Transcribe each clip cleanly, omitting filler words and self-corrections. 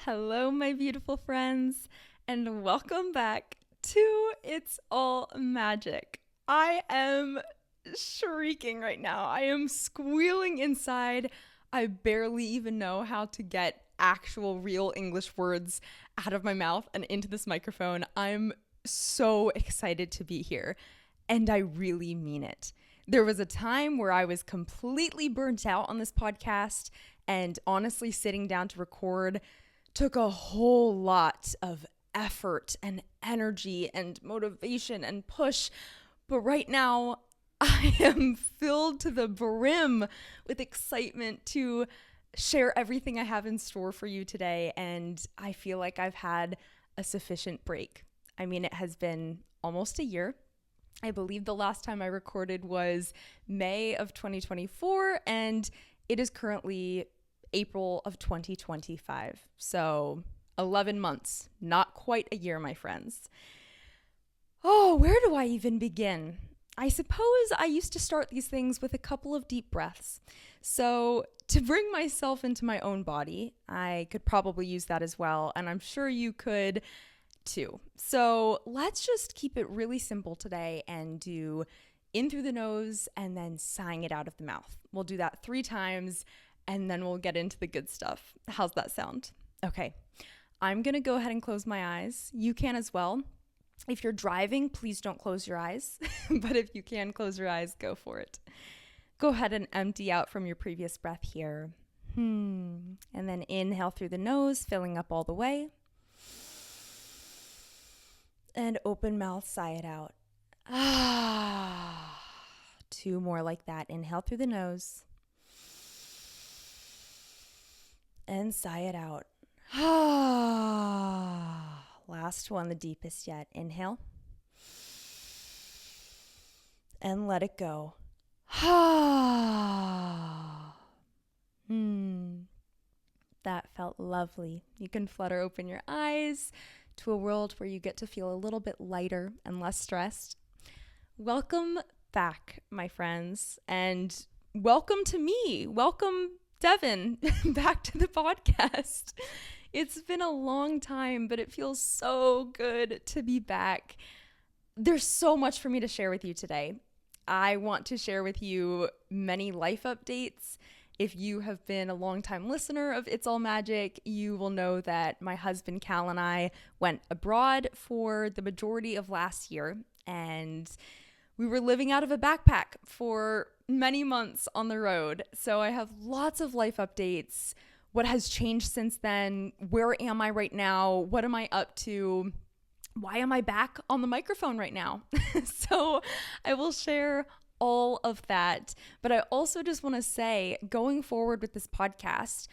Hello, my beautiful friends, and welcome back to It's All Magic. I am shrieking right now. I am squealing inside. I barely even know how to get actual real English words out of my mouth and into this microphone. I'm so excited to be here, and I really mean it. There was a time where I was completely burnt out on this podcast, and honestly, sitting down to record took a whole lot of effort and energy and motivation and push. But right now, I am filled to the brim with excitement to share everything I have in store for you today. And I feel like I've had a sufficient break. I mean, it has been almost a year. I believe the last time I recorded was May of 2024, and it is currently April of 2025. So 11 months, not quite a year, my friends. Oh, where do I even begin? I suppose I used to start these things with a couple of deep breaths. So to bring myself into my own body, I could probably use that as well. And I'm sure you could too. So let's just keep it really simple today and do in through the nose and then sighing it out of the mouth. We'll do that 3 times. And then we'll get into the good stuff. How's that sound? Okay, I'm gonna go ahead and close my eyes. You can as well. If you're driving, please don't close your eyes. But if you can close your eyes, go for it. Go ahead and empty out from your previous breath here. And then inhale through the nose, filling up all the way. And open mouth, sigh it out. 2 more like that. Inhale through the nose. And sigh it out. Last one, the deepest yet. Inhale. And let it go. That felt lovely. You can flutter open your eyes to a world where you get to feel a little bit lighter and less stressed. Welcome back, my friends, and welcome to me. Welcome, Devin, back to the podcast. It's been a long time, but it feels so good to be back. There's so much for me to share with you today. I want to share with you many life updates. If you have been a longtime listener of It's All Magic, you will know that my husband Cal and I went abroad for the majority of last year, and we were living out of a backpack for many months on the road. So I have lots of life updates. What has changed since then? Where am I right now? What am I up to? Why am I back on the microphone right now? So I will share all of that. But I also just want to say, going forward with this podcast,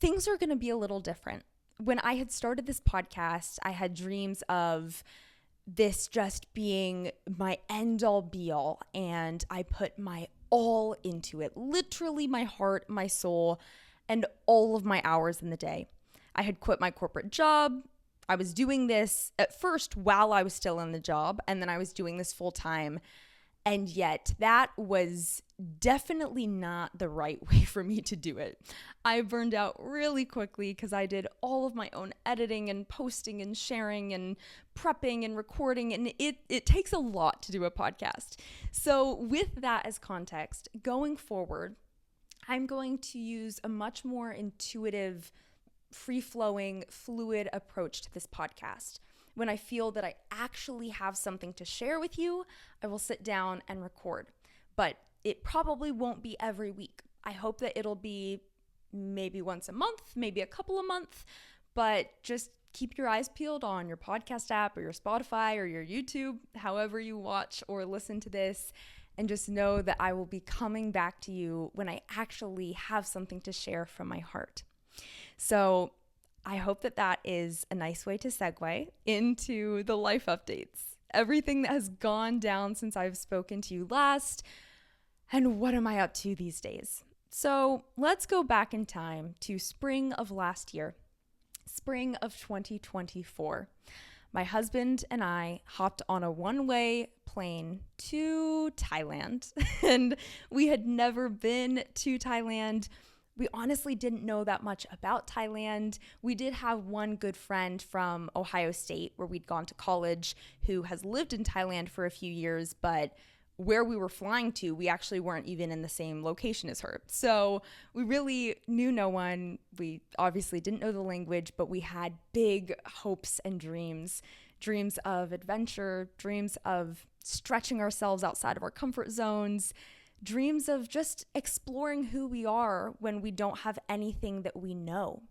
things are going to be a little different. When I had started this podcast, I had dreams of this just being my end all be all, and I put my all into it, literally my heart, my soul, and all of my hours in the day. I had quit my corporate job. I was doing this at first while I was still in the job, and then I was doing this full time. And yet that was definitely not the right way for me to do it. I burned out really quickly because I did all of my own editing and posting and sharing and prepping and recording, and it takes a lot to do a podcast. So with that as context, going forward, I'm going to use a much more intuitive, free-flowing, fluid approach to this podcast. When I feel that I actually have something to share with you, I will sit down and record. But it probably won't be every week. I hope that it'll be maybe once a month, maybe a couple a month, but just keep your eyes peeled on your podcast app or your Spotify or your YouTube, however you watch or listen to this, and just know that I will be coming back to you when I actually have something to share from my heart. So I hope that that is a nice way to segue into the life updates. Everything that has gone down since I've spoken to you last, and what am I up to these days? So let's go back in time to spring of last year, spring of 2024. My husband and I hopped on a one-way plane to Thailand, and we had never been to Thailand. We honestly didn't know that much about Thailand. We did have one good friend from Ohio State where we'd gone to college who has lived in Thailand for a few years, but where we were flying to, we actually weren't even in the same location as her. So we really knew no one. We obviously didn't know the language, but we had big hopes and dreams of adventure, dreams of stretching ourselves outside of our comfort zones, dreams of just exploring who we are when we don't have anything that we know,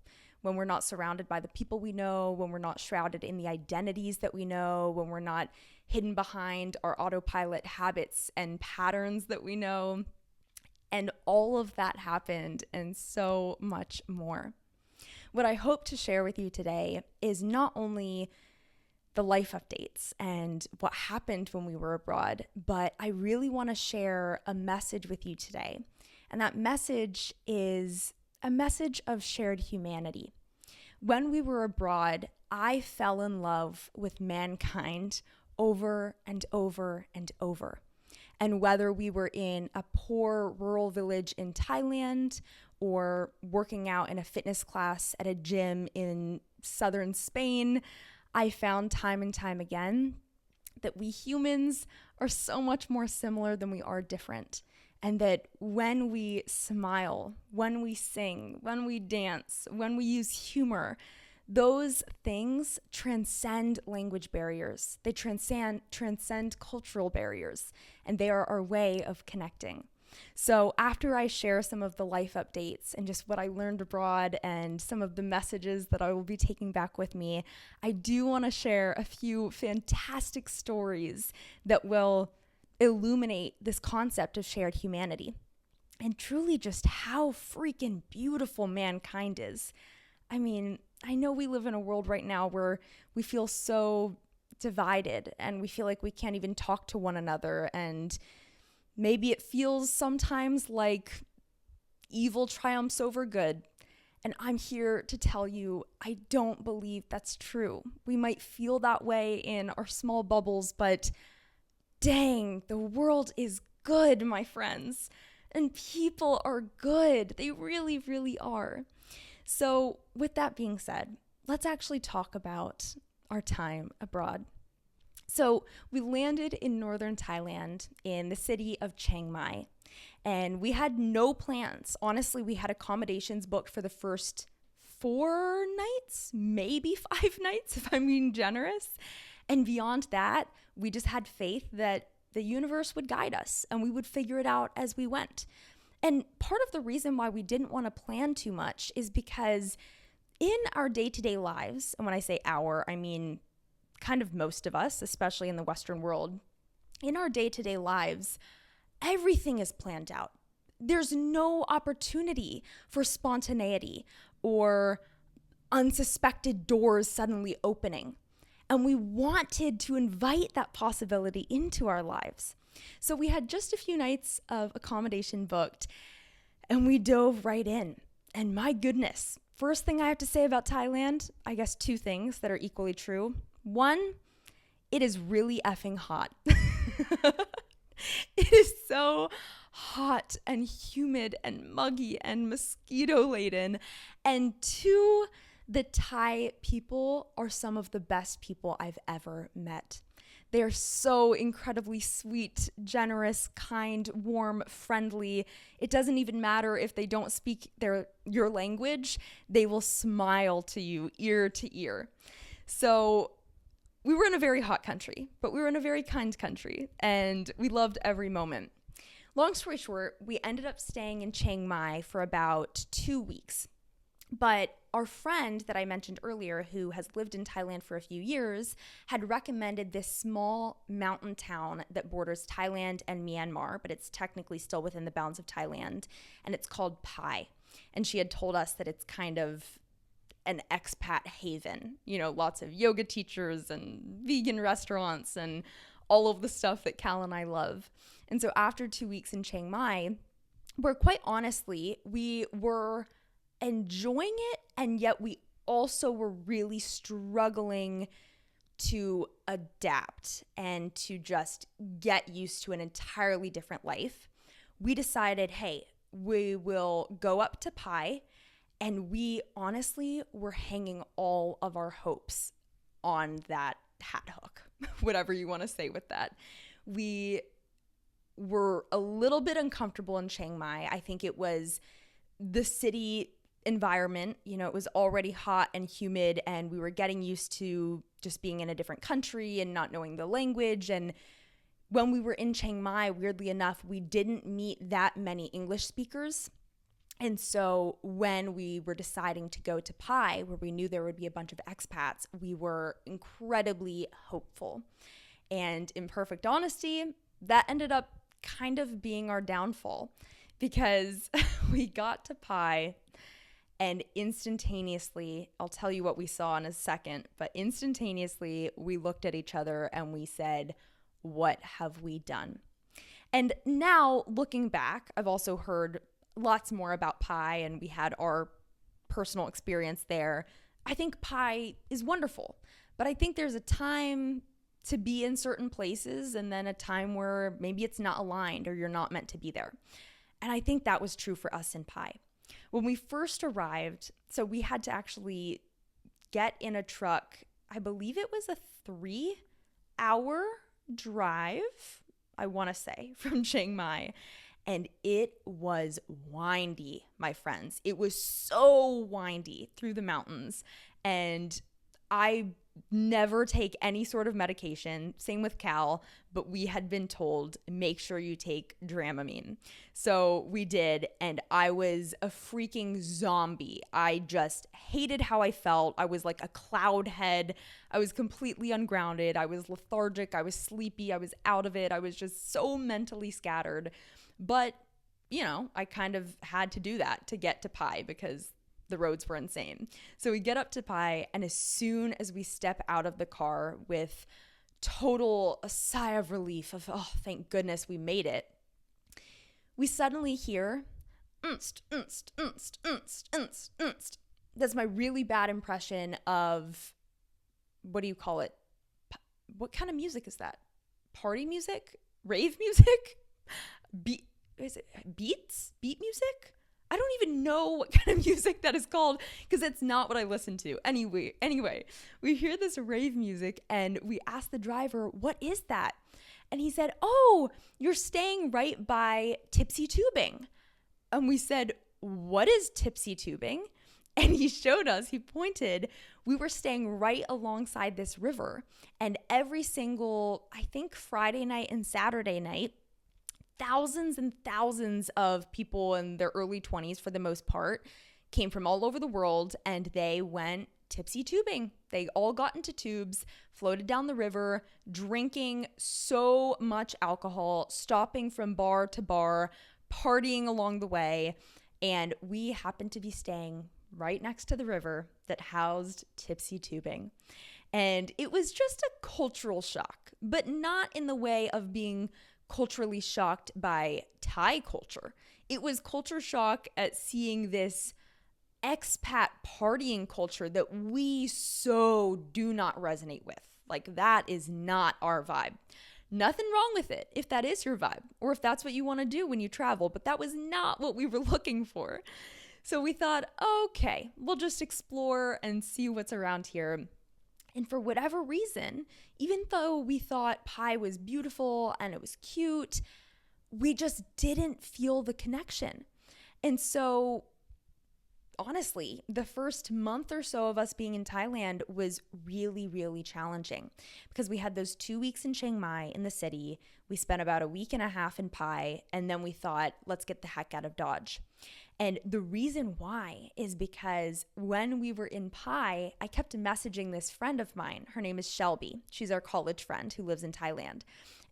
when we're not surrounded by the people we know, when we're not shrouded in the identities that we know, when we're not hidden behind our autopilot habits and patterns that we know. And all of that happened and so much more. What I hope to share with you today is not only the life updates and what happened when we were abroad, but I really want to share a message with you today. And that message is a message of shared humanity. When we were abroad, I fell in love with mankind over and over and over. And whether we were in a poor rural village in Thailand or working out in a fitness class at a gym in southern Spain, I found time and time again that we humans are so much more similar than we are different. And that when we smile, when we sing, when we dance, when we use humor, those things transcend language barriers. They transcend cultural barriers, and they are our way of connecting. So after I share some of the life updates and just what I learned abroad and some of the messages that I will be taking back with me, I do want to share a few fantastic stories that will illuminate this concept of shared humanity and truly just how freaking beautiful mankind is. I mean, I know we live in a world right now where we feel so divided and we feel like we can't even talk to one another, and maybe it feels sometimes like evil triumphs over good. And I'm here to tell you, I don't believe that's true. We might feel that way in our small bubbles, but dang, the world is good, my friends. And people are good. They really, really are. So with that being said, let's actually talk about our time abroad. So we landed in northern Thailand in the city of Chiang Mai, and we had no plans. Honestly, we had accommodations booked for the first 4 nights, maybe 5 nights, if I'm being generous. And beyond that, we just had faith that the universe would guide us and we would figure it out as we went. And part of the reason why we didn't want to plan too much is because in our day-to-day lives, and when I say our, I mean kind of most of us, especially in the Western world, in our day-to-day lives, everything is planned out. There's no opportunity for spontaneity or unsuspected doors suddenly opening. And we wanted to invite that possibility into our lives. So we had just a few nights of accommodation booked, and we dove right in. And my goodness, first thing I have to say about Thailand, I guess 2 things that are equally true. 1, it is really effing hot. It is so hot and humid and muggy and mosquito laden. And 2, the Thai people are some of the best people I've ever met. They are so incredibly sweet, generous, kind, warm, friendly. It doesn't even matter if they don't speak your language. They will smile to you ear to ear. So we were in a very hot country, but we were in a very kind country, and we loved every moment. Long story short, we ended up staying in Chiang Mai for about 2 weeks. But our friend that I mentioned earlier, who has lived in Thailand for a few years, had recommended this small mountain town that borders Thailand and Myanmar, but it's technically still within the bounds of Thailand, and it's called Pai. And she had told us that it's kind of an expat haven, you know, lots of yoga teachers and vegan restaurants and all of the stuff that Cal and I love. And so after 2 weeks in Chiang Mai, where quite honestly, we were enjoying it, and yet we also were really struggling to adapt and to just get used to an entirely different life, we decided, hey, we will go up to Pai, and we honestly were hanging all of our hopes on that hat hook, whatever you want to say with that. We were a little bit uncomfortable in Chiang Mai. I think it was the city environment. It was already hot and humid, and we were getting used to just being in a different country and not knowing the language. And when we were in Chiang Mai, weirdly enough, we didn't meet that many English speakers. And so when we were deciding to go to Pai, where we knew there would be a bunch of expats, we were incredibly hopeful. And in perfect honesty, that ended up kind of being our downfall, because we got to Pai and instantaneously, I'll tell you what we saw in a second, but instantaneously we looked at each other and we said, what have we done? And now looking back, I've also heard lots more about Pai, and we had our personal experience there. I think Pai is wonderful, but I think there's a time to be in certain places and then a time where maybe it's not aligned or you're not meant to be there. And I think that was true for us in Pai. When we first arrived, so we had to actually get in a truck. I believe it was a 3-hour drive, I want to say, from Chiang Mai. And it was windy, my friends. It was so windy through the mountains. And I never take any sort of medication. Same with Cal, but we had been told, make sure you take Dramamine. So we did, and I was a freaking zombie. I just hated how I felt. I was like a cloud head. I was completely ungrounded. I was lethargic. I was sleepy. I was out of it. I was just so mentally scattered. But, I kind of had to do that to get to Pai because the roads were insane. So we get up to Pai, and as soon as we step out of the car with a sigh of relief of, oh, thank goodness we made it, we suddenly hear, unst, unst, unst, unst, unst, unst. That's my really bad impression of, what do you call it? What kind of music is that? Party music? Rave music? Beat music? I don't even know what kind of music that is called because it's not what I listen to. Anyway, we hear this rave music and we ask the driver, what is that? And he said, oh, you're staying right by Tipsy Tubing. And we said, what is Tipsy Tubing? And he showed us, he pointed, we were staying right alongside this river. And every single, I think Friday night and Saturday night, thousands and thousands of people in their early 20s, for the most part, came from all over the world, and they went tipsy tubing. They all got into tubes, floated down the river, drinking so much alcohol, stopping from bar to bar, partying along the way. And we happened to be staying right next to the river that housed Tipsy Tubing. And it was just a cultural shock, but not in the way of being culturally shocked by Thai culture. It was culture shock at seeing this expat partying culture that we so do not resonate with. Like, that is not our vibe. Nothing wrong with it if that is your vibe or if that's what you want to do when you travel, but that was not what we were looking for. So we thought, okay, we'll just explore and see what's around here. And for whatever reason, even though we thought Pai was beautiful and it was cute, we just didn't feel the connection. And so honestly, the first month or so of us being in Thailand was really, really challenging because we had those 2 weeks in Chiang Mai in the city. We spent about a week and a half in Pai, and then we thought, let's get the heck out of Dodge. And the reason why is because when we were in Pai, I kept messaging this friend of mine. Her name is Shelby. She's our college friend who lives in Thailand.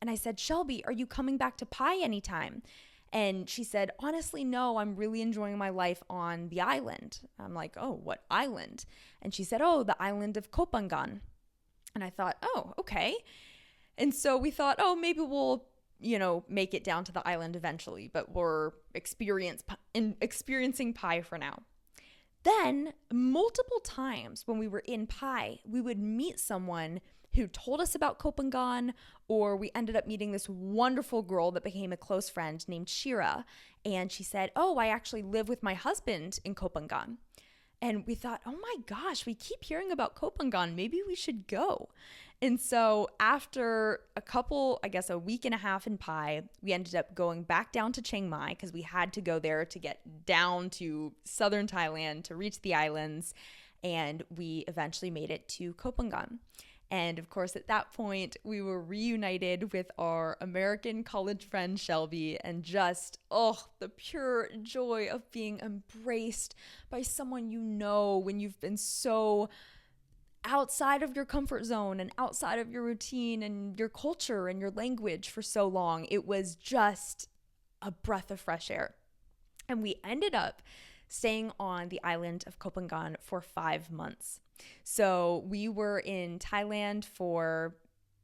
And I said, Shelby, are you coming back to Pai anytime? And she said, honestly, no, I'm really enjoying my life on the island. I'm like, oh, what island? And she said, oh, the island of Koh Phangan. And I thought, oh, okay. And so we thought, oh, maybe we'll make it down to the island eventually, but we're experiencing Pai for now. Then multiple times when we were in Pai, we would meet someone who told us about Kopangan, or we ended up meeting this wonderful girl that became a close friend named Shira. And she said, oh, I actually live with my husband in Kopangan. And we thought, oh my gosh, we keep hearing about Kopangan. Maybe we should go. And so after a week and a half in Pai, we ended up going back down to Chiang Mai because we had to go there to get down to southern Thailand to reach the islands. And we eventually made it to Kopangan. And of course, at that point, we were reunited with our American college friend, Shelby, and just, the pure joy of being embraced by someone you know when you've been so outside of your comfort zone and outside of your routine and your culture and your language for so long. It was just a breath of fresh air. And we ended up staying on the island of Kopangan for 5 months. So we were in Thailand for,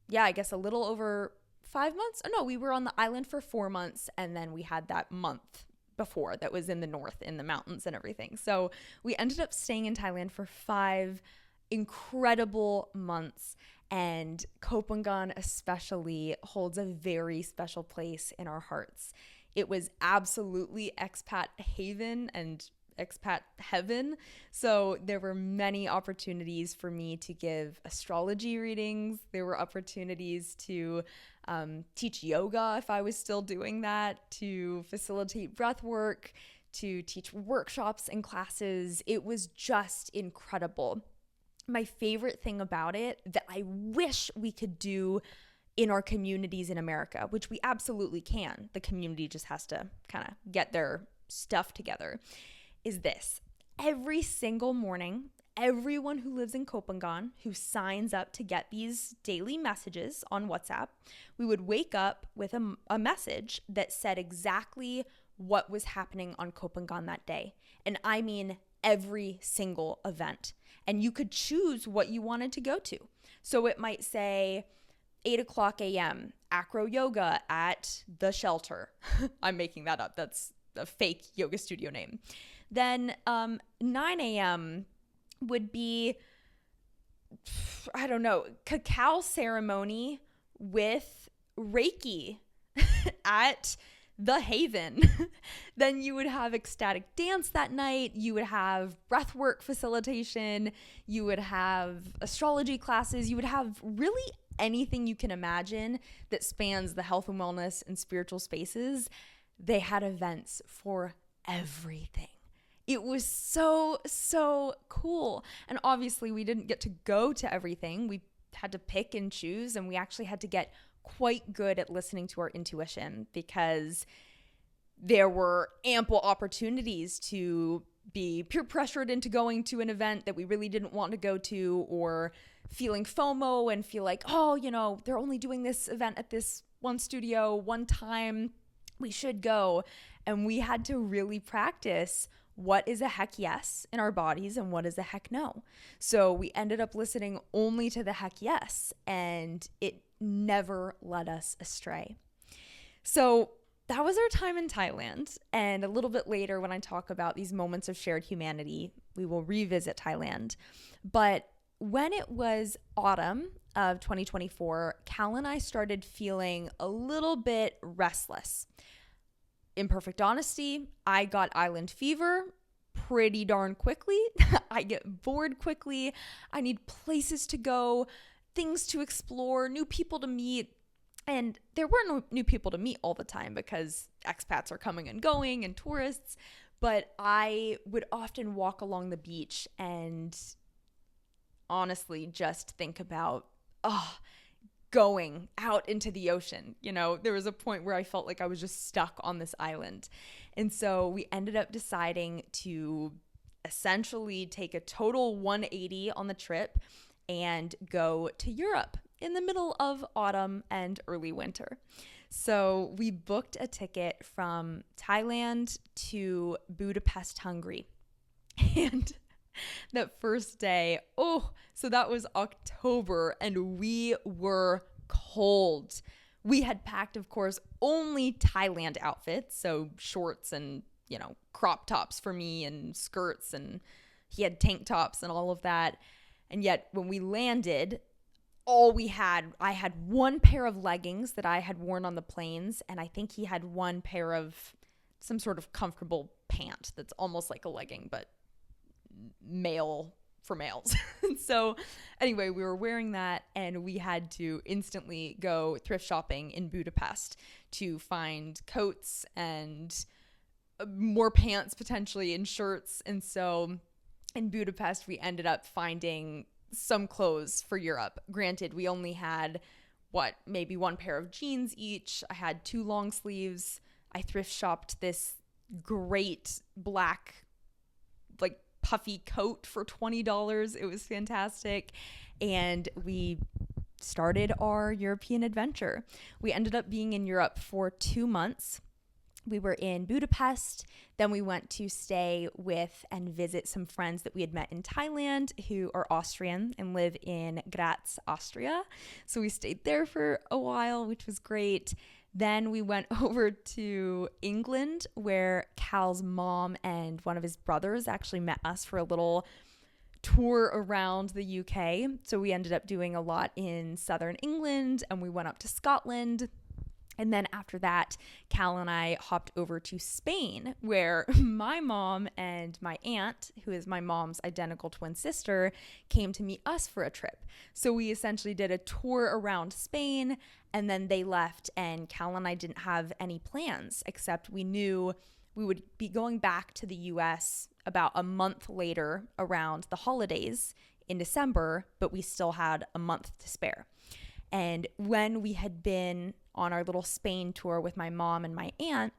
a little over 5 months. Oh no, we were on the island for 4 months, and then we had that month before that was in the north, in the mountains and everything. So we ended up staying in Thailand for 5 incredible months, and Kopangan especially holds a very special place in our hearts. It was absolutely expat haven and expat heaven. So there were many opportunities for me to give astrology readings. There were opportunities to teach yoga if I was still doing that, to facilitate breath work, to teach workshops and classes. It was just incredible. My favorite thing about it that I wish we could do in our communities in America, which we absolutely can. The community just has to kind of get their stuff together, is this. Every single morning, everyone who lives in Kopangan who signs up to get these daily messages on WhatsApp, we would wake up with a message that said exactly what was happening on Kopangan that day. And I mean every single event. And you could choose what you wanted to go to. So it might say 8:00 a.m., acro yoga at the shelter. I'm making that up. That's a fake yoga studio name. Then 9 a.m. would be, cacao ceremony with Reiki at the Haven. Then you would have ecstatic dance that night. You would have breathwork facilitation. You would have astrology classes. You would have really anything you can imagine that spans the health and wellness and spiritual spaces. They had events for everything. It was so, so cool. And obviously we didn't get to go to everything. We had to pick and choose, and we actually had to get quite good at listening to our intuition, because there were ample opportunities to be peer pressured into going to an event that we really didn't want to go to, or feeling FOMO and feel like, they're only doing this event at this one studio one time, we should go. And we had to really practice what is a heck yes in our bodies and what is a heck no. So we ended up listening only to the heck yes, and it never led us astray. So that was our time in Thailand. And a little bit later, when I talk about these moments of shared humanity, we will revisit Thailand. But when it was autumn of 2024, Cal and I started feeling a little bit restless. In perfect honesty, I got island fever pretty darn quickly. I get bored quickly. I need places to go, things to explore, new people to meet. And there were no new people to meet all the time because expats are coming and going and tourists. But I would often walk along the beach and honestly just think about, going out into the ocean. There was a point where I felt like I was just stuck on this island. And so we ended up deciding to essentially take a total 180 on the trip and go to Europe in the middle of autumn and early winter. So we booked a ticket from Thailand to Budapest, Hungary. And that first day, so that was October, and we were cold. We had packed, of course, only Thailand outfits, so shorts and, crop tops for me and skirts and He had tank tops and all of that. And yet when we landed, I had one pair of leggings that I had worn on the planes, and I think he had one pair of some sort of comfortable pant that's almost like a legging, but male for males. So anyway, we were wearing that, and we had to instantly go thrift shopping in Budapest to find coats and more pants potentially and shirts. And so in Budapest, we ended up finding some clothes for Europe. Granted, we only had maybe one pair of jeans each. I had 2 long sleeves. I thrift shopped this great black, like, puffy coat for $20. It was fantastic. And we started our European adventure. We ended up being in Europe for 2 months. We were in Budapest. Then we went to stay with and visit some friends that we had met in Thailand who are Austrian and live in Graz, Austria. So we stayed there for a while, which was great. Then we went over to England, where Cal's mom and one of his brothers actually met us for a little tour around the UK. So we ended up doing a lot in southern England, and we went up to Scotland. And then after that, Cal and I hopped over to Spain, where my mom and my aunt, who is my mom's identical twin sister, came to meet us for a trip. So we essentially did a tour around Spain, and then they left, and Cal and I didn't have any plans, except we knew we would be going back to the US about a month later around the holidays in December, but we still had a month to spare. And when we had been on our little Spain tour with my mom and my aunt,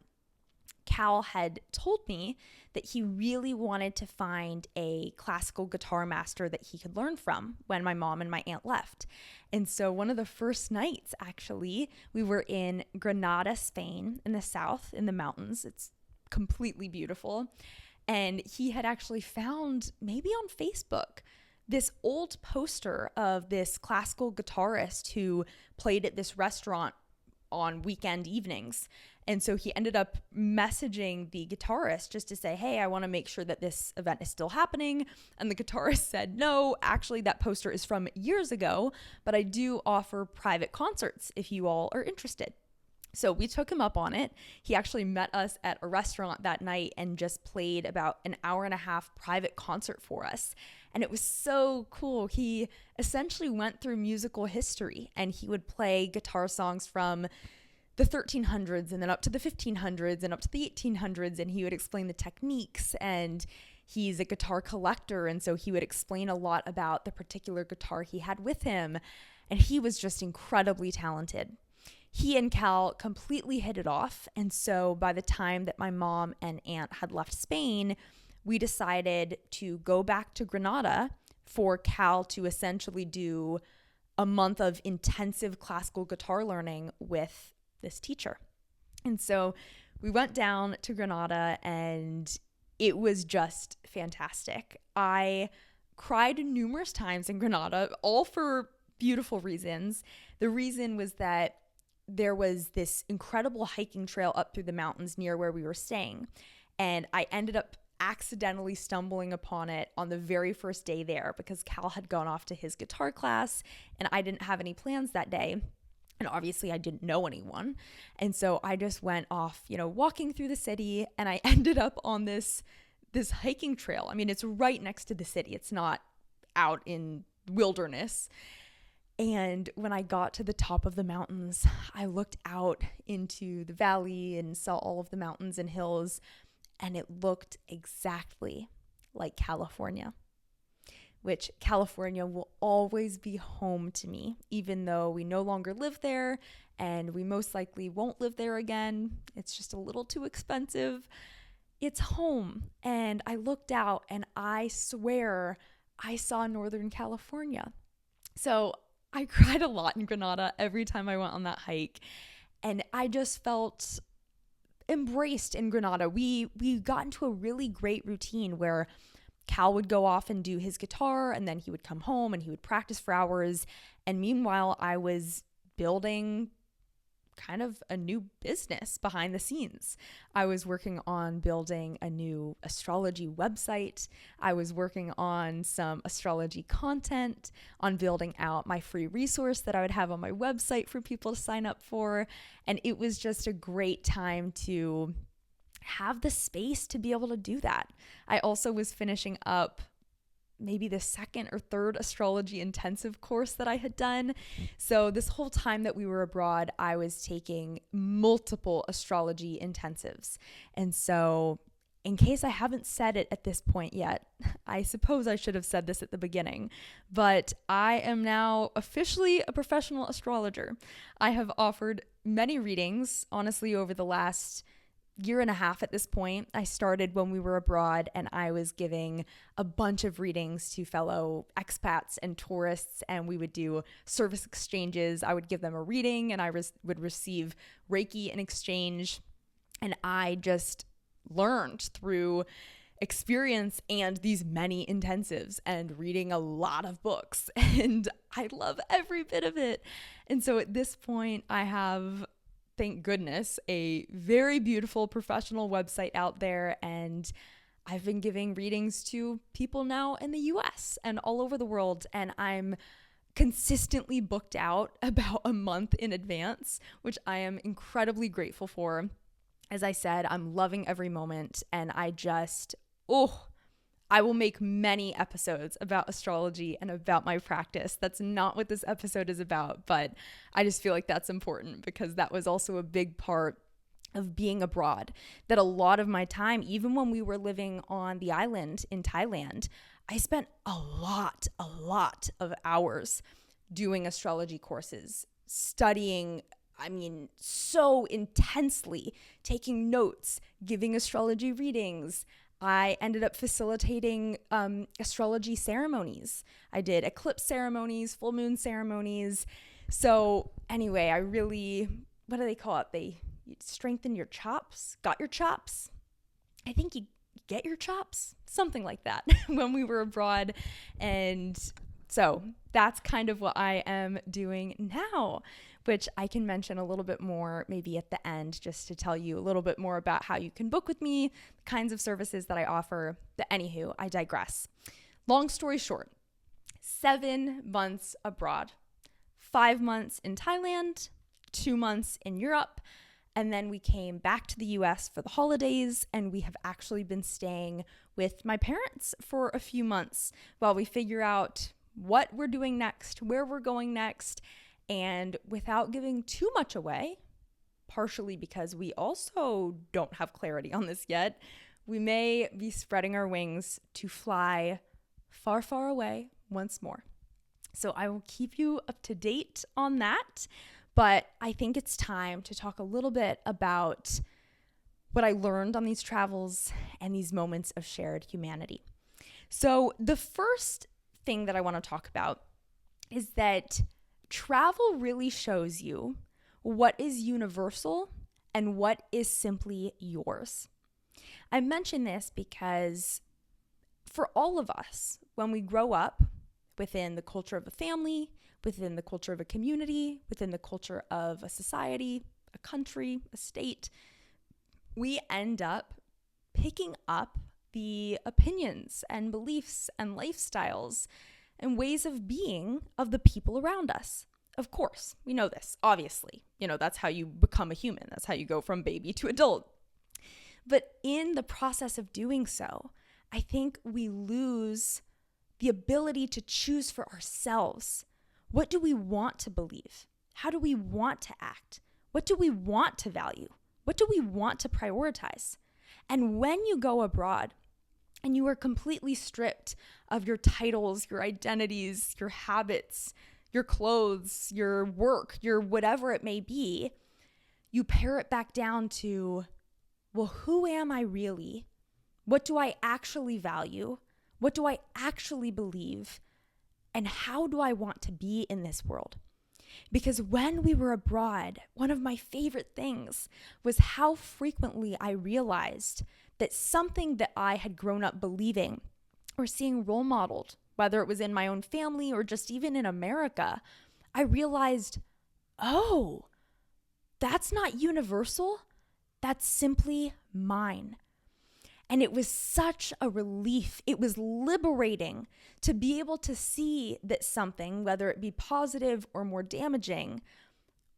Cal had told me that he really wanted to find a classical guitar master that he could learn from when my mom and my aunt left. And so one of the first nights, actually, we were in Granada, Spain, in the south, in the mountains. It's completely beautiful. And he had actually found, maybe on Facebook, this old poster of this classical guitarist who played at this restaurant on weekend evenings. And so he ended up messaging the guitarist just to say, hey, I want to make sure that this event is still happening. And the guitarist said, no, actually that poster is from years ago, but I do offer private concerts if you all are interested. So we took him up on it. He actually met us at a restaurant that night and just played about an hour and a half private concert for us. And it was so cool. He essentially went through musical history, and he would play guitar songs from the 1300s and then up to the 1500s and up to the 1800s. And he would explain the techniques, and he's a guitar collector. And so he would explain a lot about the particular guitar he had with him. And he was just incredibly talented. He and Cal completely hit it off. And so by the time that my mom and aunt had left Spain, we decided to go back to Granada for Cal to essentially do a month of intensive classical guitar learning with this teacher. And so we went down to Granada, and it was just fantastic. I cried numerous times in Granada, all for beautiful reasons. The reason was that there was this incredible hiking trail up through the mountains near where we were staying, and I ended up accidentally stumbling upon it on the very first day there because Cal had gone off to his guitar class and I didn't have any plans that day. And obviously I didn't know anyone. And so I just went off, walking through the city, and I ended up on this hiking trail. I mean, it's right next to the city. It's not out in wilderness. And when I got to the top of the mountains, I looked out into the valley and saw all of the mountains and hills, and it looked exactly like California, which California will always be home to me, even though we no longer live there and we most likely won't live there again. It's just a little too expensive. It's home. And I looked out and I swear I saw Northern California. So I cried a lot in Granada every time I went on that hike. And I just felt embraced in Granada. We got into a really great routine where Cal would go off and do his guitar, and then he would come home and he would practice for hours. And meanwhile, I was building kind of a new business behind the scenes. I was working on building a new astrology website. I was working on some astrology content, on building out my free resource that I would have on my website for people to sign up for. And it was just a great time to have the space to be able to do that. I also was finishing up maybe the second or third astrology intensive course that I had done. So this whole time that we were abroad, I was taking multiple astrology intensives. And so in case I haven't said it at this point yet, I suppose I should have said this at the beginning, but I am now officially a professional astrologer. I have offered many readings, honestly, over the last year and a half at this point. I started when we were abroad, and I was giving a bunch of readings to fellow expats and tourists, and we would do service exchanges. I would give them a reading, and I would receive Reiki in exchange. And I just learned through experience and these many intensives and reading a lot of books, and I love every bit of it. And so at this point, I have, thank goodness, a very beautiful professional website out there, and I've been giving readings to people now in the US and all over the world, and I'm consistently booked out about a month in advance, which I am incredibly grateful for. As I said, I'm loving every moment, and I will make many episodes about astrology and about my practice. That's not what this episode is about, but I just feel like that's important because that was also a big part of being abroad. That a lot of my time, even when we were living on the island in Thailand, I spent a lot of hours doing astrology courses, studying, so intensely, taking notes, giving astrology readings. I ended up facilitating astrology ceremonies. I did eclipse ceremonies, full moon ceremonies. So anyway, I really, what do they call it? They strengthen your chops, got your chops. I think you get your chops, something like that when we were abroad. And so that's kind of what I am doing now, which I can mention a little bit more maybe at the end, just to tell you a little bit more about how you can book with me, the kinds of services that I offer. But anywho, I digress. Long story short, 7 months abroad, 5 months in Thailand, 2 months in Europe, and then we came back to the US for the holidays, and we have actually been staying with my parents for a few months while we figure out what we're doing next, where we're going next. And without giving too much away, partially because we also don't have clarity on this yet, we may be spreading our wings to fly far, far away once more. So I will keep you up to date on that, but I think it's time to talk a little bit about what I learned on these travels and these moments of shared humanity. So the first thing that I want to talk about is that travel really shows you what is universal and what is simply yours. I mention this because for all of us, when we grow up within the culture of a family, within the culture of a community, within the culture of a society, a country, a state, we end up picking up the opinions and beliefs and lifestyles and ways of being of the people around us. Of course, we know this, obviously. That's how you become a human. That's how you go from baby to adult. But in the process of doing so, I think we lose the ability to choose for ourselves. What do we want to believe? How do we want to act? What do we want to value? What do we want to prioritize? And when you go abroad, and you are completely stripped of your titles, your identities, your habits, your clothes, your work, your whatever it may be, you pare it back down to, well, who am I really? What do I actually value? What do I actually believe? And how do I want to be in this world? Because when we were abroad, one of my favorite things was how frequently I realized that something that I had grown up believing or seeing role modeled, whether it was in my own family or just even in America, I realized, oh, that's not universal. That's simply mine. And it was such a relief. It was liberating to be able to see that something, whether it be positive or more damaging,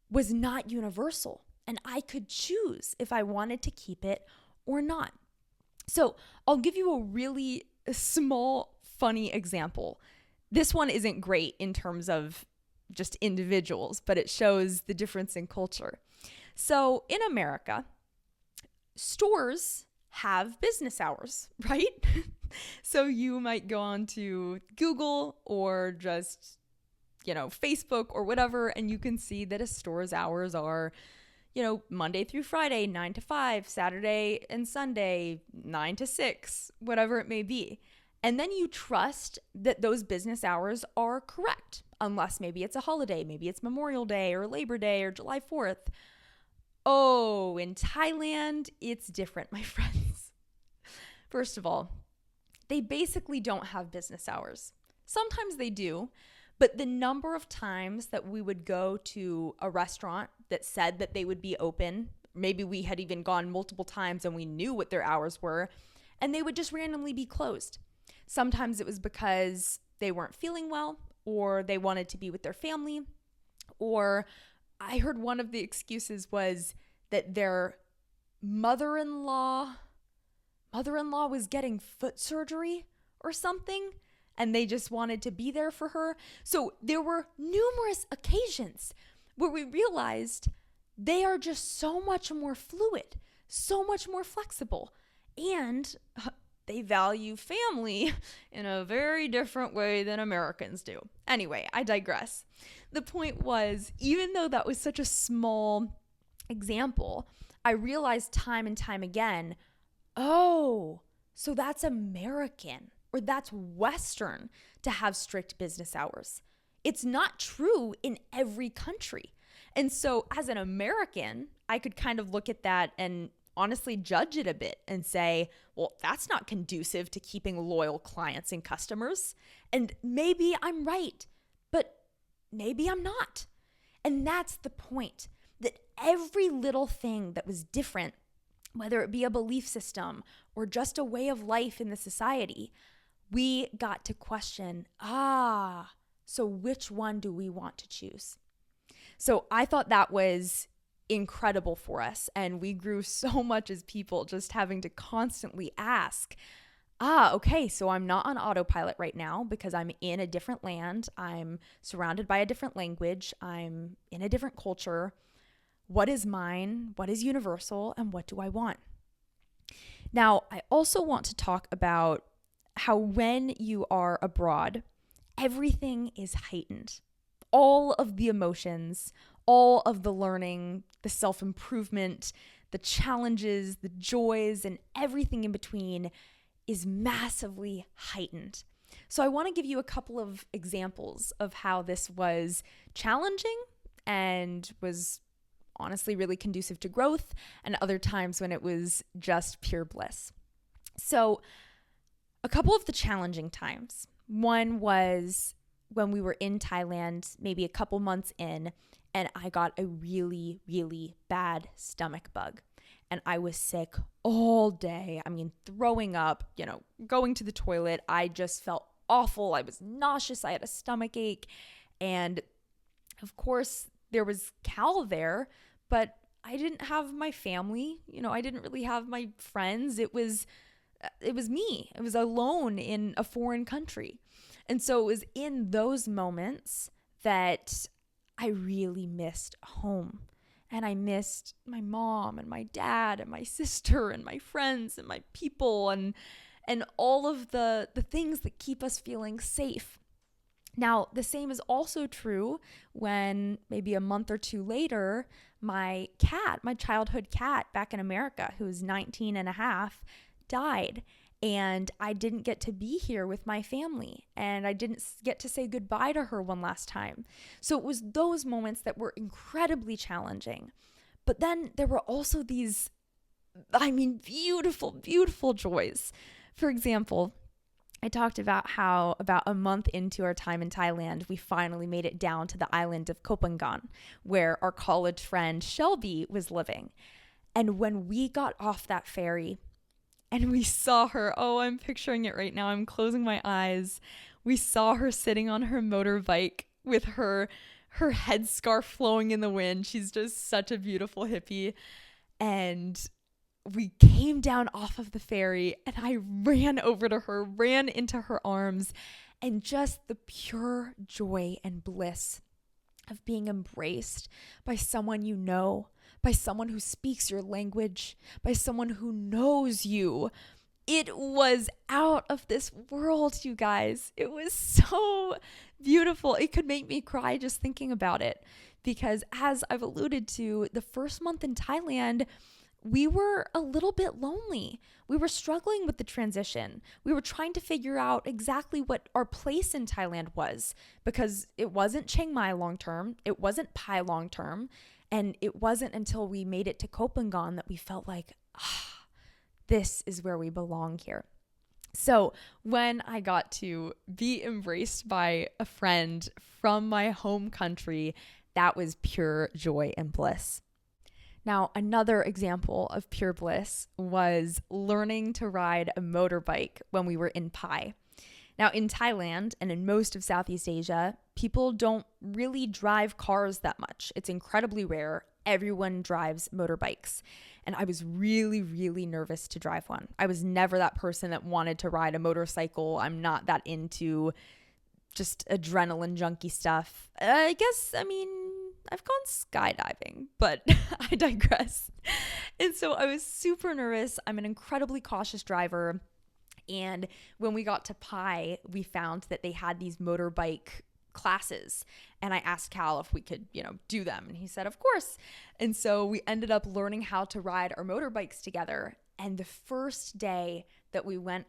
was not universal. And I could choose if I wanted to keep it or not. So I'll give you a really small, funny example. This one isn't great in terms of just individuals, but it shows the difference in culture. So in America, stores have business hours, right? So you might go on to Google or just, Facebook or whatever, and you can see that a store's hours are, Monday through Friday, 9 to 5, Saturday and Sunday, 9 to 6, whatever it may be. And then you trust that those business hours are correct, unless maybe it's a holiday, maybe it's Memorial Day or Labor Day or July 4th. Oh, in Thailand, it's different, my friends. First of all, they basically don't have business hours. Sometimes they do, but the number of times that we would go to a restaurant that said that they would be open, maybe we had even gone multiple times and we knew what their hours were, and they would just randomly be closed. Sometimes it was because they weren't feeling well, or they wanted to be with their family, or I heard one of the excuses was that their mother-in-law was getting foot surgery or something, and they just wanted to be there for her. So there were numerous occasions where we realized they are just so much more fluid, so much more flexible, and they value family in a very different way than Americans do. Anyway, I digress. The point was, even though that was such a small example, I realized time and time again, oh, so that's American or that's Western to have strict business hours. It's not true in every country. And so as an American, I could kind of look at that and honestly judge it a bit and say, well, that's not conducive to keeping loyal clients and customers. And maybe I'm right, but maybe I'm not. And that's the point, that every little thing that was different, whether it be a belief system or just a way of life in the society, we got to question, so which one do we want to choose? So I thought that was incredible for us. And we grew so much as people, just having to constantly ask, okay, so I'm not on autopilot right now because I'm in a different land. I'm surrounded by a different language. I'm in a different culture. What is mine? What is universal? And what do I want? Now, I also want to talk about how when you are abroad, everything is heightened. All of the emotions, all of the learning, the self-improvement, the challenges, the joys, and everything in between is massively heightened. So I want to give you a couple of examples of how this was challenging and was honestly really conducive to growth, and other times when it was just pure bliss. So a couple of the challenging times. One was when we were in Thailand, maybe a couple months in, and I got a really, really bad stomach bug. And I was sick all day. I mean, throwing up, going to the toilet. I just felt awful. I was nauseous. I had a stomach ache. And of course, there was Cal there, but I didn't have my family. I didn't really have my friends. It was me. I was alone in a foreign country. And so it was in those moments that I really missed home. And I missed my mom and my dad and my sister and my friends and my people and all of the things that keep us feeling safe. Now, the same is also true when maybe a month or two later, my childhood cat back in America, who's 19 and a half, died. And I didn't get to be here with my family. And I didn't get to say goodbye to her one last time. So it was those moments that were incredibly challenging. But then there were also these, beautiful, beautiful joys. For example, I talked about how about a month into our time in Thailand, we finally made it down to the island of Kopangan, where our college friend Shelby was living. And when we got off that ferry and we saw her, oh, I'm picturing it right now. I'm closing my eyes. We saw her sitting on her motorbike with her headscarf flowing in the wind. She's just such a beautiful hippie. And we came down off of the ferry and I ran over to her, ran into her arms, and just the pure joy and bliss of being embraced by someone you know, by someone who speaks your language, by someone who knows you. It was out of this world, you guys. It was so beautiful. It could make me cry just thinking about it, because as I've alluded to, the first month in Thailand, we were a little bit lonely. We were struggling with the transition. We were trying to figure out exactly what our place in Thailand was, because it wasn't Chiang Mai long-term, it wasn't Pai long-term, and it wasn't until we made it to Kopangan that we felt like, this is where we belong here. So when I got to be embraced by a friend from my home country, that was pure joy and bliss. Now, another example of pure bliss was learning to ride a motorbike when we were in Pai. Now, in Thailand and in most of Southeast Asia, people don't really drive cars that much. It's incredibly rare. Everyone drives motorbikes. And I was really, really nervous to drive one. I was never that person that wanted to ride a motorcycle. I'm not that into just adrenaline junkie stuff. I've gone skydiving, but I digress. And so I was super nervous. I'm an incredibly cautious driver. And when we got to Pai, we found that they had these motorbike classes. And I asked Cal if we could, do them. And he said, of course. And so we ended up learning how to ride our motorbikes together. And the first day that we went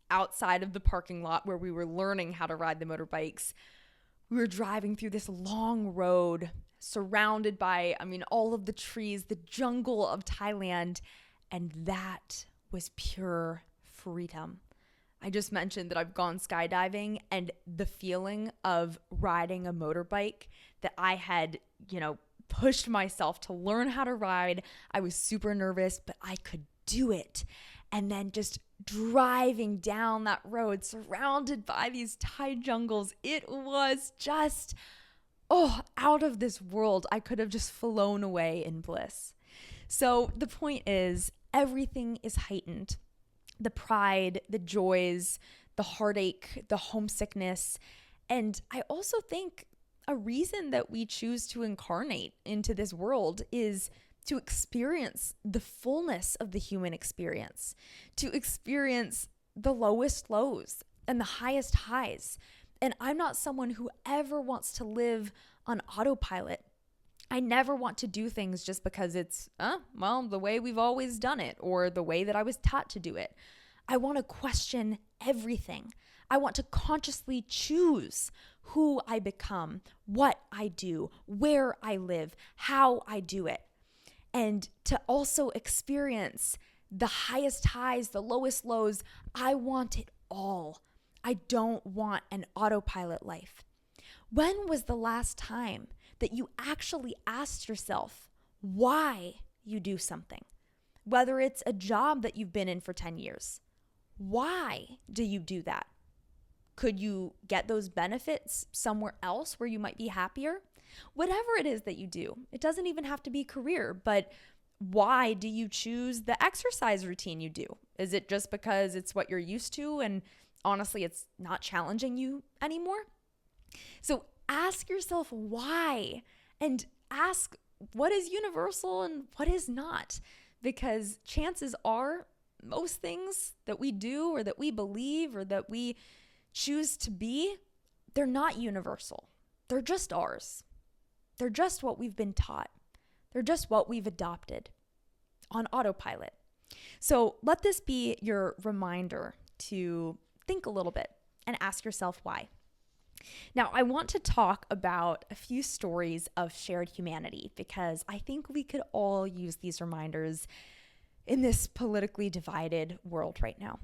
outside of the parking lot where we were learning how to ride the motorbikes, we were driving through this long road surrounded by, all of the trees, the jungle of Thailand. And that was pure freedom. I just mentioned that I've gone skydiving, and the feeling of riding a motorbike that I had, pushed myself to learn how to ride. I was super nervous, but I could do it. And then just driving down that road surrounded by these Thai jungles, it was just, out of this world. I could have just flown away in bliss. So the point is, everything is heightened. The pride, the joys, the heartache, the homesickness. And I also think a reason that we choose to incarnate into this world is to experience the fullness of the human experience, to experience the lowest lows and the highest highs. And I'm not someone who ever wants to live on autopilot. I never want to do things just because it's, the way we've always done it or the way that I was taught to do it. I want to question everything. I want to consciously choose who I become, what I do, where I live, how I do it. And to also experience the highest highs, the lowest lows. I want it all. I don't want an autopilot life. When was the last time that you actually asked yourself why you do something? Whether it's a job that you've been in for 10 years. Why do you do that? Could you get those benefits somewhere else where you might be happier? Whatever it is that you do, it doesn't even have to be career, but why do you choose the exercise routine you do? Is it just because it's what you're used to and honestly it's not challenging you anymore? So ask yourself why, and ask what is universal and what is not, because chances are most things that we do or that we believe or that we choose to be, they're not universal. They're just ours. They're just what we've been taught. They're just what we've adopted on autopilot. So let this be your reminder to think a little bit and ask yourself why. Now, I want to talk about a few stories of shared humanity because I think we could all use these reminders in this politically divided world right now.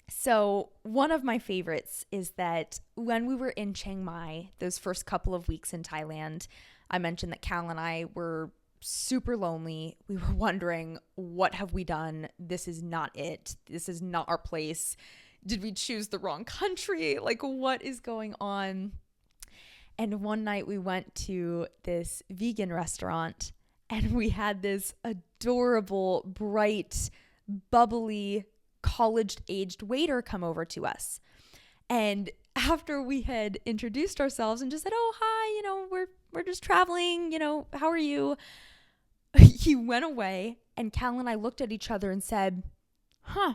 So one of my favorites is that when we were in Chiang Mai, those first couple of weeks in Thailand, I mentioned that Cal and I were super lonely. We were wondering, what have we done? This is not it. This is not our place. Did we choose the wrong country? Like, what is going on? And one night we went to this vegan restaurant and we had this adorable, bright, bubbly, college-aged waiter come over to us. And after we had introduced ourselves and just said, "Oh, hi, we're just traveling, how are you?" He went away and Cal and I looked at each other and said, "Huh,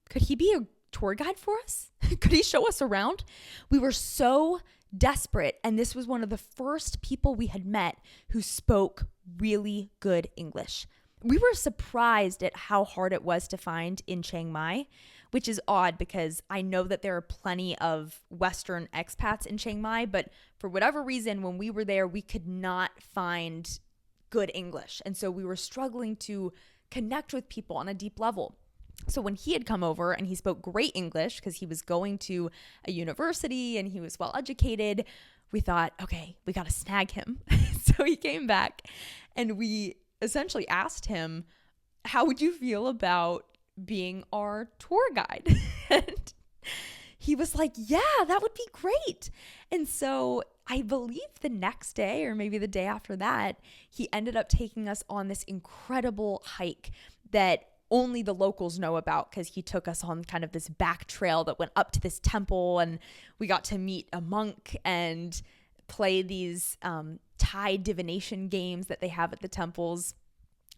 could he be a tour guide for us? Could he show us around?" We were so desperate, and this was one of the first people we had met who spoke really good English. We were surprised at how hard it was to find in Chiang Mai, which is odd because I know that there are plenty of Western expats in Chiang Mai, but for whatever reason, when we were there, we could not find good English. And so we were struggling to connect with people on a deep level. So when he had come over and he spoke great English because he was going to a university and he was well educated, we thought, okay, we got to snag him. So he came back and we essentially asked him, "How would you feel about being our tour guide?" And he was like, "Yeah, that would be great." And so I believe the next day or maybe the day after that, he ended up taking us on this incredible hike that only the locals know about because he took us on kind of this back trail that went up to this temple, and we got to meet a monk and play these Thai divination games that they have at the temples.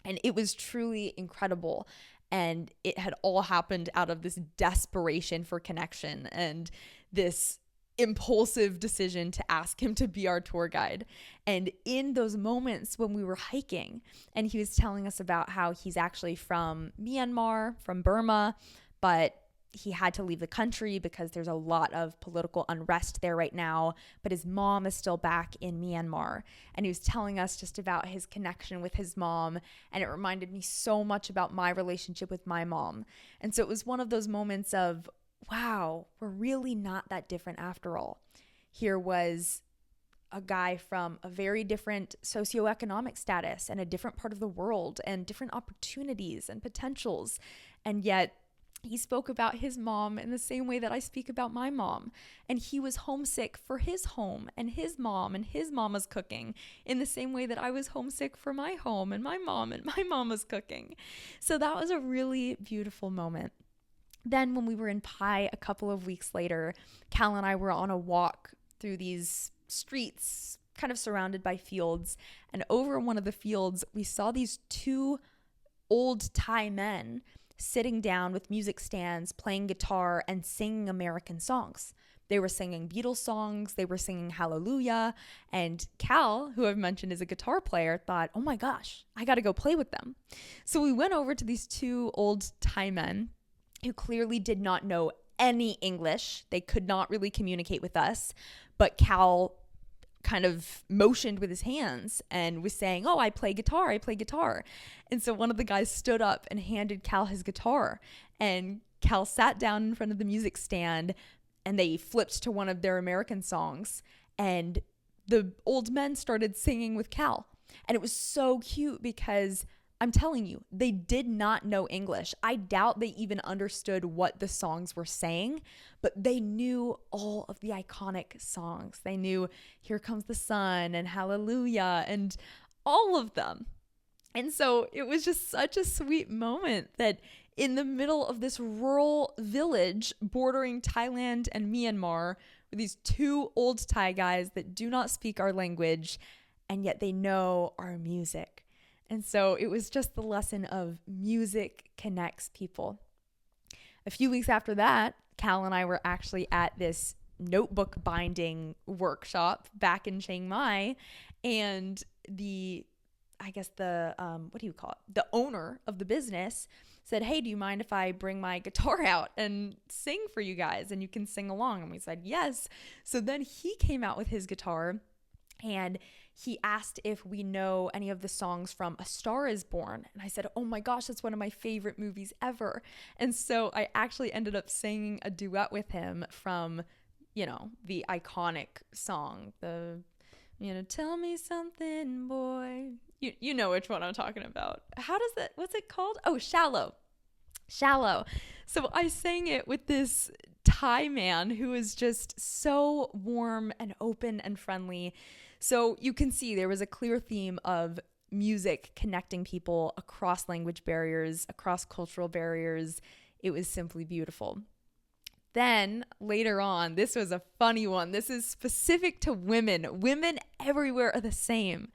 And it was truly incredible. And it had all happened out of this desperation for connection and this impulsive decision to ask him to be our tour guide. And in those moments when we were hiking and he was telling us about how he's actually from Myanmar, from Burma, but he had to leave the country because there's a lot of political unrest there right now, but his mom is still back in Myanmar. And he was telling us just about his connection with his mom, and it reminded me so much about my relationship with my mom. And so it was one of those moments of, wow, we're really not that different after all. Here was a guy from a very different socioeconomic status and a different part of the world and different opportunities and potentials, and yet he spoke about his mom in the same way that I speak about my mom. And he was homesick for his home and his mom and his mama's cooking in the same way that I was homesick for my home and my mom and my mama's cooking. So that was a really beautiful moment. Then when we were in Pai a couple of weeks later, Cal and I were on a walk through these streets kind of surrounded by fields. And over one of the fields, we saw these two old Thai men sitting down with music stands, playing guitar and singing American songs. They were singing Beatles songs, they were singing Hallelujah, and Cal, who I've mentioned is a guitar player, thought, "Oh my gosh, I got to go play with them." So we went over to these two old Thai men who clearly did not know any English. They could not really communicate with us, but Cal kind of motioned with his hands and was saying, "Oh, I play guitar, I play guitar." And so one of the guys stood up and handed Cal his guitar, and Cal sat down in front of the music stand and they flipped to one of their American songs, and the old men started singing with Cal. And it was so cute because I'm telling you, they did not know English. I doubt they even understood what the songs were saying, but they knew all of the iconic songs. They knew Here Comes the Sun and Hallelujah and all of them. And so it was just such a sweet moment that in the middle of this rural village bordering Thailand and Myanmar, with these two old Thai guys that do not speak our language, and yet they know our music. And so it was just the lesson of music connects people. A few weeks after that, Cal and I were actually at this notebook binding workshop back in Chiang Mai, and the owner of the business said, "Hey, do you mind if I bring my guitar out and sing for you guys and you can sing along?" And we said, "Yes." So then he came out with his guitar And he asked if we know any of the songs from A Star Is Born. And I said, oh my gosh, that's one of my favorite movies ever. And so I actually ended up singing a duet with him from, the iconic song, tell me something, boy. You know which one I'm talking about. What's it called? Oh, Shallow. So I sang it with this Thai man who is just so warm and open and friendly. So you can see there was a clear theme of music connecting people across language barriers, across cultural barriers. It was simply beautiful. Then later on, this was a funny one. This is specific to women. Women everywhere are the same.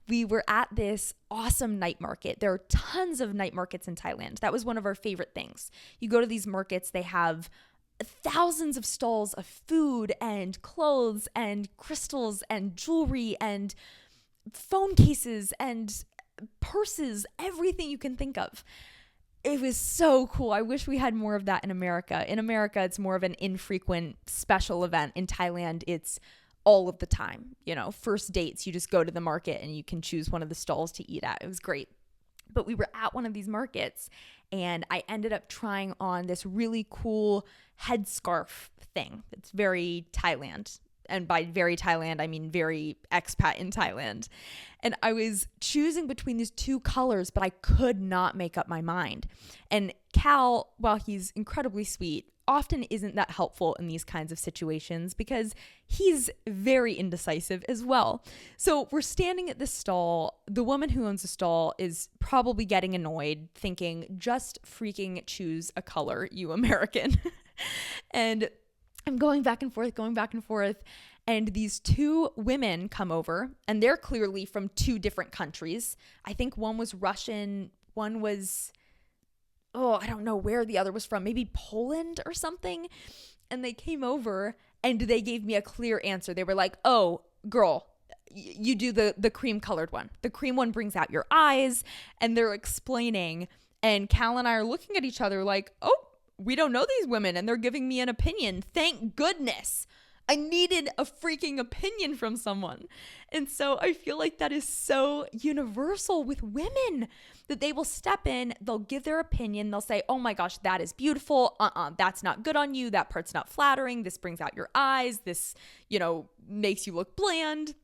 We were at this awesome night market. There are tons of night markets in Thailand. That was one of our favorite things. You go to these markets, they have thousands of stalls of food and clothes and crystals and jewelry and phone cases and purses, everything you can think of. It was so cool. I wish we had more of that in America. In America, it's more of an infrequent special event. In Thailand, it's all of the time. First dates, you just go to the market and you can choose one of the stalls to eat at. It was great. But we were at one of these markets and I ended up trying on this really cool headscarf thing. It's very Thailand. And by very Thailand, I mean very expat in Thailand. And I was choosing between these two colors, but I could not make up my mind. And Cal, while he's incredibly sweet, often isn't that helpful in these kinds of situations because he's very indecisive as well. So we're standing at this stall. The woman who owns the stall is probably getting annoyed, thinking, just freaking choose a color, you American. And I'm going back and forth. And these two women come over, and they're clearly from two different countries. I think one was Russian, one was, I don't know where the other was from, maybe Poland or something. And they came over and they gave me a clear answer. They were like, oh, girl, you do the cream colored one. The cream one brings out your eyes. And they're explaining. And Cal and I are looking at each other like, oh, we don't know these women. And they're giving me an opinion. Thank goodness. I needed a freaking opinion from someone. And so I feel like that is so universal with women, that they will step in, they'll give their opinion, they'll say, oh my gosh, that is beautiful. That's not good on you. That part's not flattering. This brings out your eyes. This, makes you look bland.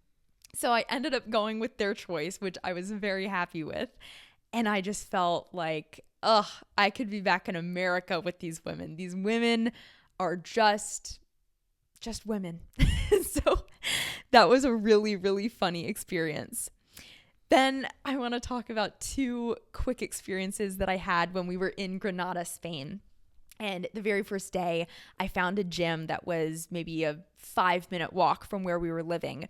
So I ended up going with their choice, which I was very happy with. And I just felt like, I could be back in America with these women. These women are just women. So that was a really, really funny experience. Then I want to talk about two quick experiences that I had when we were in Granada, Spain. And the very first day, I found a gym that was maybe a 5-minute walk from where we were living.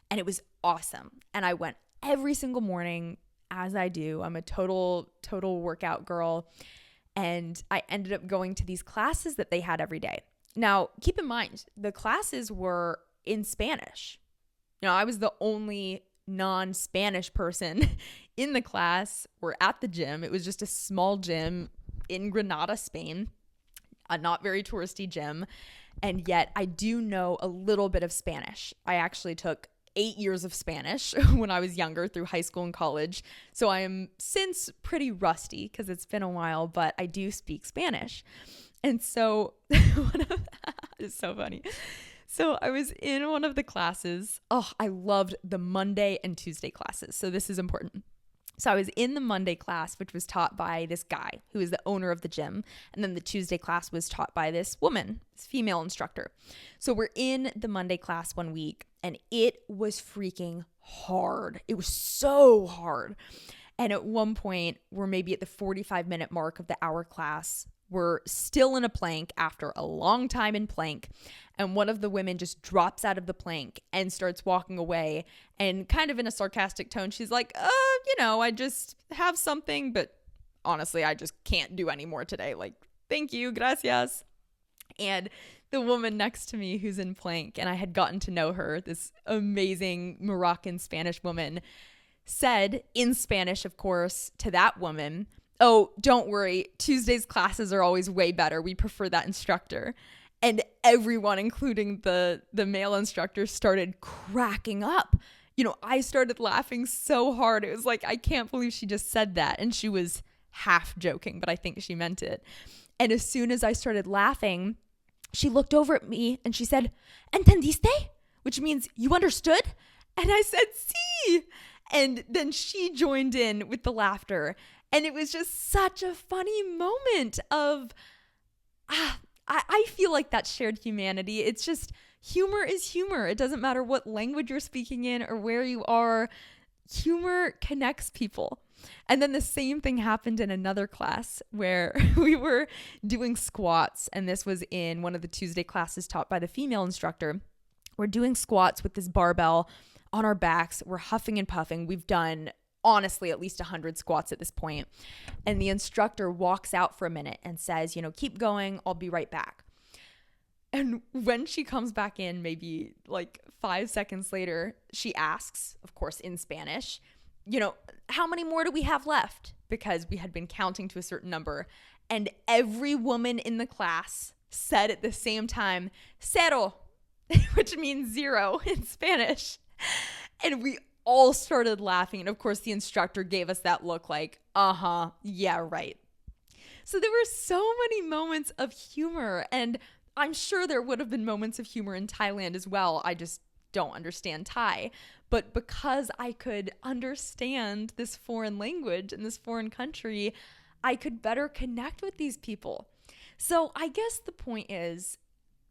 And it was awesome. And I went every single morning, as I do. I'm a total workout girl. And I ended up going to these classes that they had every day. Now, keep in mind, the classes were in Spanish. I was the only non-Spanish person in the class or at the gym. It was just a small gym in Granada, Spain, a not very touristy gym. And yet I do know a little bit of Spanish. I actually took 8 years of Spanish when I was younger through high school and college. So I am since pretty rusty because it's been a while, but I do speak Spanish. And so it's so funny. So I was in one of the classes. Oh, I loved the Monday and Tuesday classes. So this is important. So I was in the Monday class, which was taught by this guy who is the owner of the gym. And then the Tuesday class was taught by this woman, this female instructor. So we're in the Monday class one week and it was freaking hard. It was so hard. And at one point, we're maybe at the 45-minute mark of the hour class. We're still in a plank after a long time in plank. And one of the women just drops out of the plank and starts walking away. And kind of in a sarcastic tone, she's like, I just have something, but honestly, I just can't do any more today. Like, thank you, gracias. And the woman next to me who's in plank, and I had gotten to know her, this amazing Moroccan Spanish woman, said in Spanish, of course, to that woman, oh, don't worry, Tuesday's classes are always way better. We prefer that instructor. And everyone, including the male instructor, started cracking up. I started laughing so hard. It was like, I can't believe she just said that. And she was half joking, but I think she meant it. And as soon as I started laughing, she looked over at me and she said, "Entendiste?" Which means, "You understood?" And I said, "Sí." And then she joined in with the laughter. And it was just such a funny moment of, I feel like that shared humanity. It's just, humor is humor. It doesn't matter what language you're speaking in or where you are. Humor connects people. And then the same thing happened in another class where we were doing squats. And this was in one of the Tuesday classes taught by the female instructor. We're doing squats with this barbell on our backs. We're huffing and puffing. We've done, honestly, at least 100 squats at this point. And the instructor walks out for a minute and says, "Keep going. I'll be right back." And when she comes back in, maybe like 5 seconds later, she asks, of course, in Spanish, "How many more do we have left?" Because we had been counting to a certain number. And every woman in the class said at the same time, "Cero," which means 0 in Spanish. And we all started laughing. And of course, the instructor gave us that look like, yeah, right. So there were so many moments of humor. And I'm sure there would have been moments of humor in Thailand as well. I just don't understand Thai. But because I could understand this foreign language in this foreign country, I could better connect with these people. So I guess the point is,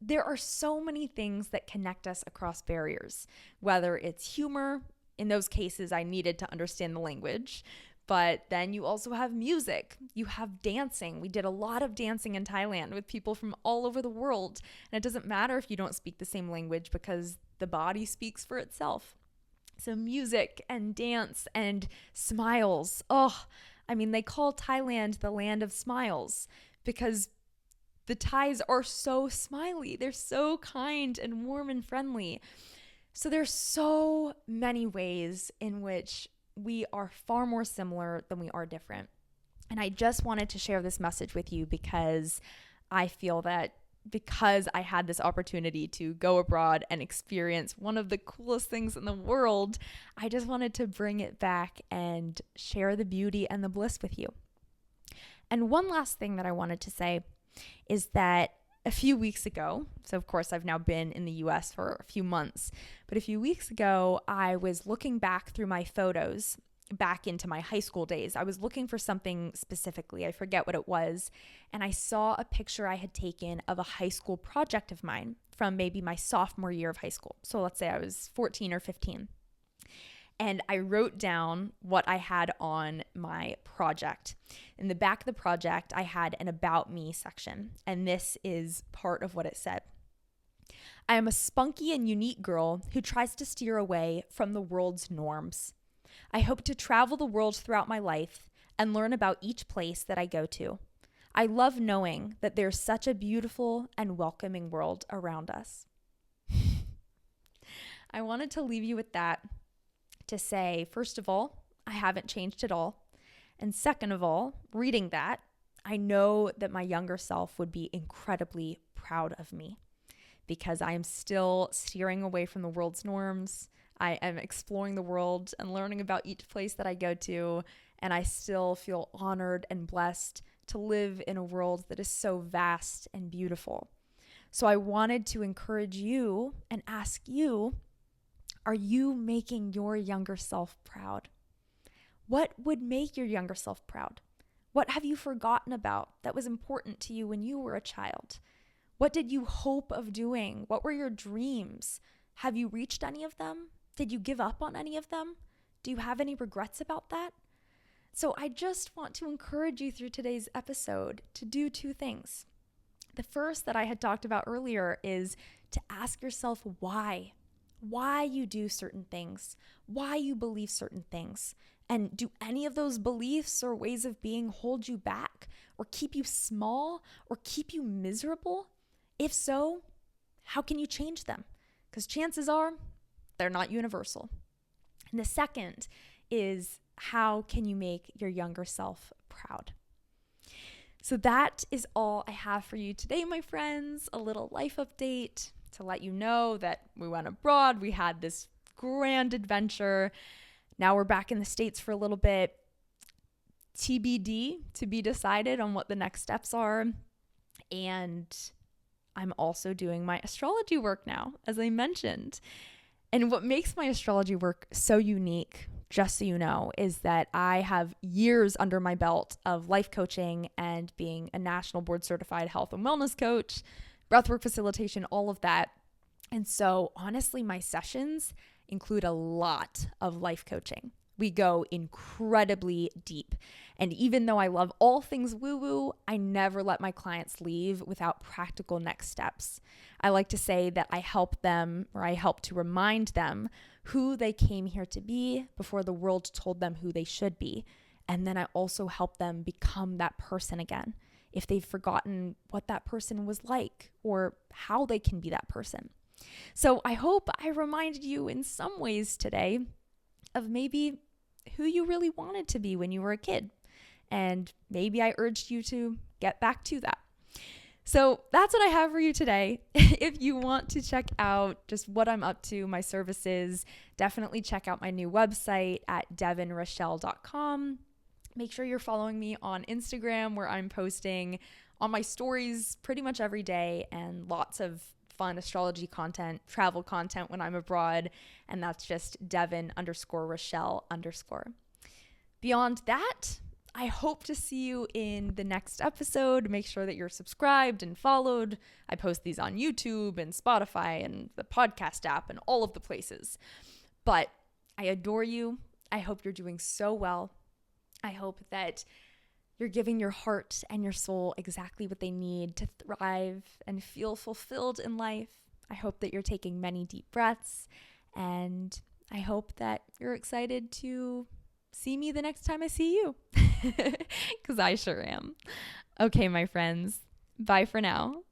there are so many things that connect us across barriers, whether it's humor. In those cases, I needed to understand the language. But then you also have music. You have dancing. We did a lot of dancing in Thailand with people from all over the world. And it doesn't matter if you don't speak the same language because the body speaks for itself. So music and dance and smiles. They call Thailand the land of smiles because the Thais are so smiley. They're so kind and warm and friendly. So there's so many ways in which we are far more similar than we are different. And I just wanted to share this message with you because I feel that because I had this opportunity to go abroad and experience one of the coolest things in the world, I just wanted to bring it back and share the beauty and the bliss with you. And one last thing that I wanted to say is that a few weeks ago, so of course I've now been in the US for a few months, but a few weeks ago, I was looking back through my photos back into my high school days. I was looking for something specifically. I forget what it was. And I saw a picture I had taken of a high school project of mine from maybe my sophomore year of high school. So let's say I was 14 or 15. And I wrote down what I had on my project. In the back of the project, I had an About Me section. And this is part of what it said. "I am a spunky and unique girl who tries to steer away from the world's norms. I hope to travel the world throughout my life and learn about each place that I go to. I love knowing that there's such a beautiful and welcoming world around us." I wanted to leave you with that to say, first of all, I haven't changed at all. And second of all, reading that, I know that my younger self would be incredibly proud of me because I am still steering away from the world's norms. I am exploring the world and learning about each place that I go to, and I still feel honored and blessed to live in a world that is so vast and beautiful. So I wanted to encourage you and ask you, are you making your younger self proud? What would make your younger self proud? What have you forgotten about that was important to you when you were a child? What did you hope of doing? What were your dreams? Have you reached any of them? Did you give up on any of them? Do you have any regrets about that? So I just want to encourage you through today's episode to do two things. The first that I had talked about earlier is to ask yourself why you do certain things, why you believe certain things. And do any of those beliefs or ways of being hold you back or keep you small or keep you miserable? If so, how can you change them? Because chances are they're not universal. And the second is, how can you make your younger self proud? So that is all I have for you today, my friends. A little life update to let you know that we went abroad. We had this grand adventure. Now we're back in the States for a little bit. TBD, to be decided on what the next steps are. And I'm also doing my astrology work now, as I mentioned. And what makes my astrology work so unique, just so you know, is that I have years under my belt of life coaching and being a national board certified health and wellness coach, breathwork facilitation, all of that. And so honestly, my sessions include a lot of life coaching. We go incredibly deep. And even though I love all things woo-woo, I never let my clients leave without practical next steps. I like to say that I help to remind them who they came here to be before the world told them who they should be. And then I also help them become that person again, if they've forgotten what that person was like or how they can be that person. So I hope I reminded you in some ways today of maybe who you really wanted to be when you were a kid. And maybe I urged you to get back to that. So that's what I have for you today. If you want to check out just what I'm up to, my services, definitely check out my new website at devinrochelle.com. Make sure you're following me on Instagram, where I'm posting on my stories pretty much every day and lots of fun astrology content, travel content when I'm abroad. And that's just Devin_Rochelle_. Beyond that, I hope to see you in the next episode. Make sure that you're subscribed and followed. I post these on YouTube and Spotify and the podcast app and all of the places. But I adore you. I hope you're doing so well. I hope that you're giving your heart and your soul exactly what they need to thrive and feel fulfilled in life. I hope that you're taking many deep breaths, and I hope that you're excited to see me the next time I see you, because I sure am. Okay, my friends, bye for now.